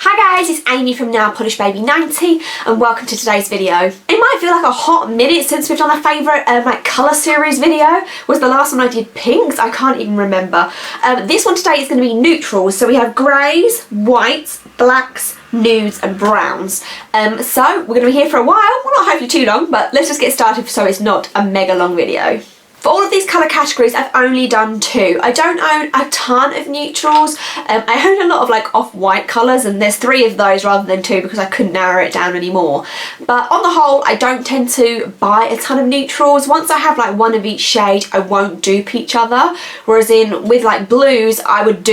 Hi guys, it's Amy from Now Polish Baby 90 and welcome to today's video. It might feel like a hot minute since we've done a favourite like colour series video. Was the last one I did pinks? I can't even remember. This one today is going to be neutrals, so we have greys, whites, blacks, nudes and browns. So we're going to be here for a while, well not hopefully too long, but let's just get started so it's not a mega long video. For all of these colour categories, I've only done two. I don't own a ton of neutrals. I own a lot of like off-white colours, and there's 3 of those rather than 2 because I couldn't narrow it down anymore. But on the whole, I don't tend to buy a ton of neutrals. Once I have like one of each shade, I won't dupe each other. Whereas with like blues, I would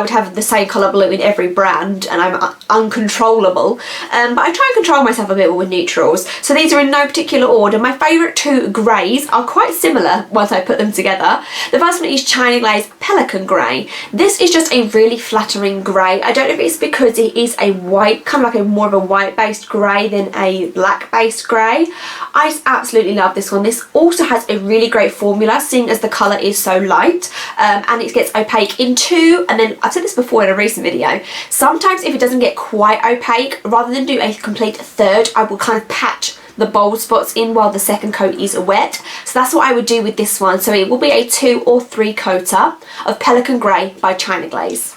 have the same colour blue in every brand, and I'm uncontrollable. But I try and control myself a bit more with neutrals. So these are in no particular order. My favourite 2 greys are quite similar once I put them together. The first one is China Glaze Pelican Grey. This is just a really flattering grey. I don't know if it's because it is a white, kind of like more of a white based grey than a black based grey. I just absolutely love this one. This also has a really great formula, seeing as the colour is so light, and it gets opaque in 2, and then I've said this before in a recent video, sometimes if it doesn't get quite opaque, rather than do a complete third, I will kind of patch the bold spots in while the second coat is wet. So that's what I would do with this one. So it will be a 2 or 3 coater of Pelican Grey by China Glaze.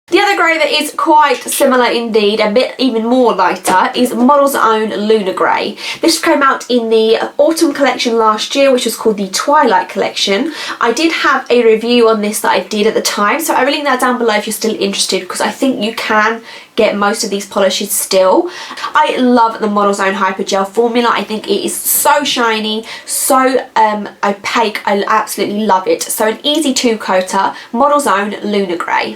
The other grey that is quite similar indeed, a bit even more lighter, is Model's Own Lunar Grey. This came out in the autumn collection last year, which was called the Twilight collection. I did have a review on this that I did at the time, so I will link that down below if you're still interested, because I think you can get most of these polishes still. I love the Model's Own Hyper Gel formula. I think it is so shiny, so opaque. I absolutely love it. So an easy 2 coater, Model's Own Lunar Grey.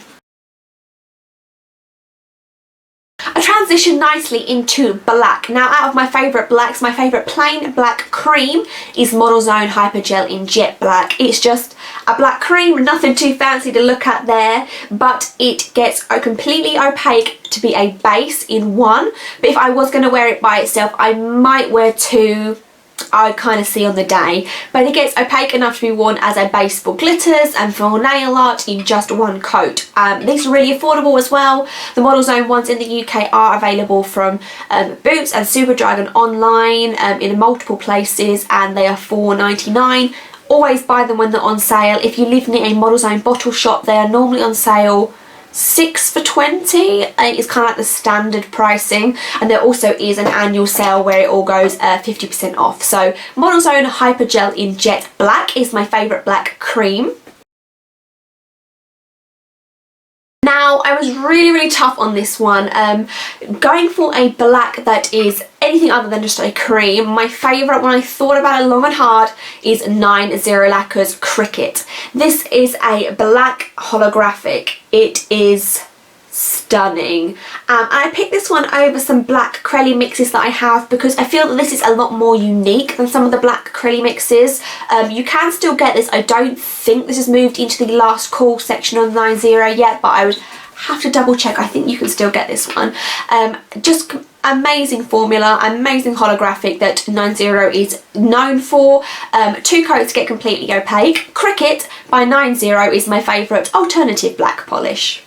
I transition nicely into black. Now, out of my favourite blacks, my favourite plain black cream is Model's Own Hyper Gel in Jet Black. It's just a black cream, nothing too fancy to look at there, but it gets completely opaque to be a base in 1. But if I was going to wear it by itself, I might wear 2. I kind of see on the day, but it gets opaque enough to be worn as a base for glitters and for nail art in just 1 coat. These are really affordable as well. The Model's Own ones in the UK are available from Boots and Superdrug online in multiple places, and they are £4.99. Always buy them when they're on sale. If you live near a Model's Own bottle shop, they are normally on sale 6 for 20. It's kind of like the standard pricing, and there also is an annual sale where it all goes 50% off. So Model's Own Hyper Gel in Jet Black is my favourite black cream. Now, I was really tough on this one, going for a black that is anything other than just a cream. My favourite, when I thought about it long and hard, is 90 Lacquers Cricket. This is a black holographic. It is stunning, and I picked this one over some black Crelly mixes that I have because I feel that this is a lot more unique than some of the black Crelly mixes. You can still get this. I don't think this has moved into the last call section on 90 yet, but I would have to double check. I think you can still get this one. Just amazing formula, amazing holographic that 90 is known for. 2 coats get completely opaque. Cricket by 90 is my favourite alternative black polish.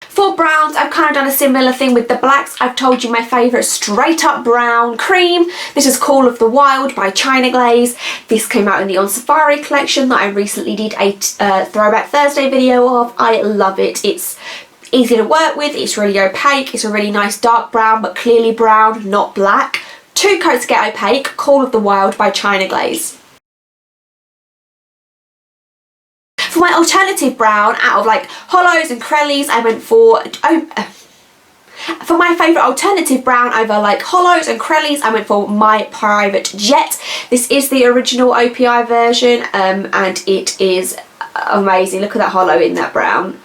For browns, I've kind of done a similar thing with the blacks. I've told you my favourite straight up brown cream. This is Call of the Wild by China Glaze. This came out in the On Safari collection that I recently did a Throwback Thursday video of. I love it. It's easy to work with, it's really opaque, it's a really nice dark brown, but clearly brown, not black. 2 coats get opaque, Call of the Wild by China Glaze. For my alternative brown, out of like hollows and Crellys, I went for my favourite alternative brown over like hollows and Crellys, I went for My Private Jet. This is the original OPI version, and it is amazing. Look at that hollow in that brown.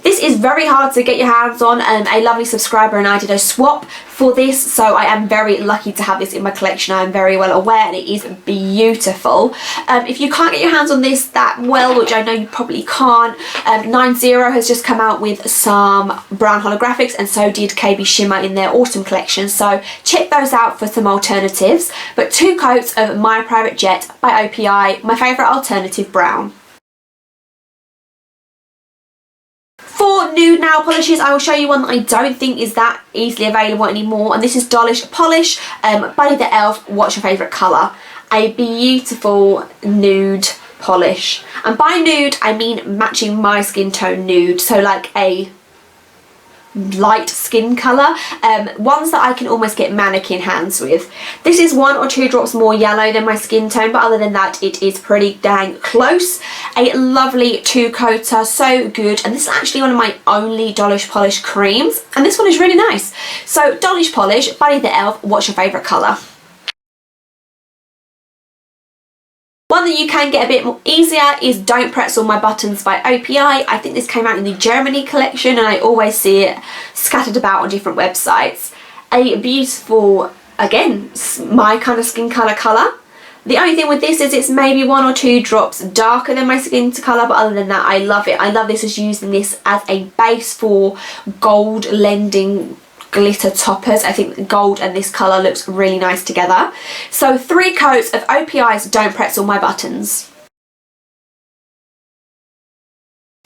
This is very hard to get your hands on. A lovely subscriber and I did a swap for this, so I am very lucky to have this in my collection. I am very well aware, and it is beautiful. If you can't get your hands on this that well, which I know you probably can't, 90 has just come out with some brown holographics, and so did KB Shimmer in their autumn collection, so check those out for some alternatives. But 2 coats of My Private Jet by OPI, my favourite alternative brown. on nude nail polishes, I will show you one that I don't think is that easily available anymore, and this is Dollish Polish, Buddy the Elf, what's your favourite colour? A beautiful nude polish. And by nude, I mean matching my skin tone nude, so like a light skin colour, ones that I can almost get mannequin hands with. This is 1 or 2 drops more yellow than my skin tone, but other than that it is pretty dang close. A lovely 2-coater, so good, and this is actually one of my only Dollish Polish creams, and this one is really nice. So Dollish Polish, Buddy the Elf, what's your favourite colour? One that you can get a bit more easier is Don't Pretzel My Buttons by OPI. I think this came out in the Germany collection and I always see it scattered about on different websites. A beautiful, again, my kind of skin colour. The only thing with this is it's maybe 1 or 2 drops darker than my skin colour, but other than that I love it. I love this as using this as a base for gold lending glitter toppers. I think the gold and this colour looks really nice together. So 3 coats of OPI's Don't Pretzel My Buttons.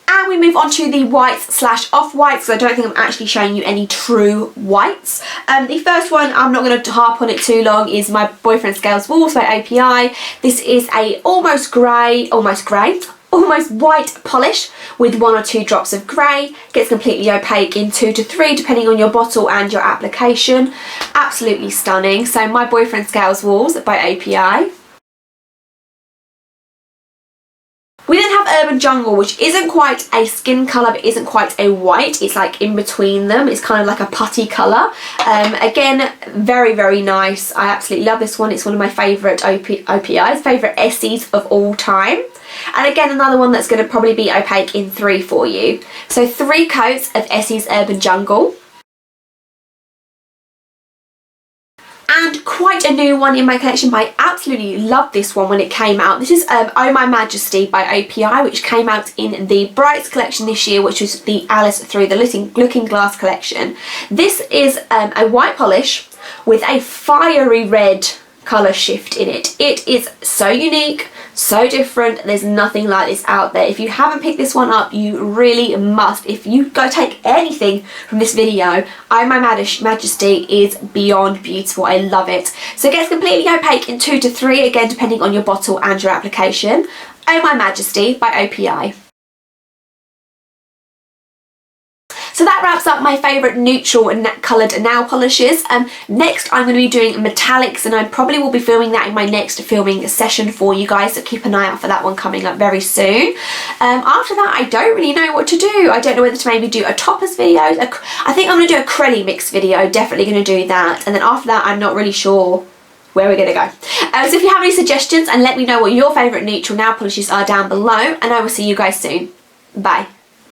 And we move on to the whites / off-whites, because I don't think I'm actually showing you any true whites. The first one, I'm not going to harp on it too long, is My Boyfriend's Scales Walls by OPI. This is a almost white polish with 1 or 2 drops of grey. Gets completely opaque in 2 to 3 depending on your bottle and your application. Absolutely stunning. So My Boyfriend Scales Walls by OPI. We then have Urban Jungle, which isn't quite a skin colour but isn't quite a white. It's like in between them. It's kind of like a putty colour. Again, very, very nice. I absolutely love this one. It's one of my favourite OPI's, favourite Essies of all time. And again, another one that's going to probably be opaque in 3 for you. So 3 coats of Essie's Urban Jungle. And quite a new one in my collection, but I absolutely loved this one when it came out. This is Oh My Majesty by OPI, which came out in the Brights collection this year, which was the Alice Through the Looking Glass collection. This is a white polish with a fiery red colour shift in it. It is so unique, so different. There's nothing like this out there. If you haven't picked this one up, you really must. If you go take anything from this video, Oh My Majesty is beyond beautiful. I love it. So it gets completely opaque in 2 to 3, again depending on your bottle and your application. Oh My Majesty by OPI. So that wraps up my favourite neutral and coloured nail polishes. Next I'm going to be doing metallics, and I probably will be filming that in my next filming session for you guys, so keep an eye out for that one coming up very soon. After that I don't really know what to do. I don't know whether to maybe do a toppers video. I think I'm going to do a Crelly mix video, definitely going to do that, and then after that I'm not really sure where we're going to go. So if you have any suggestions, and let me know what your favourite neutral nail polishes are down below, and I will see you guys soon. Bye.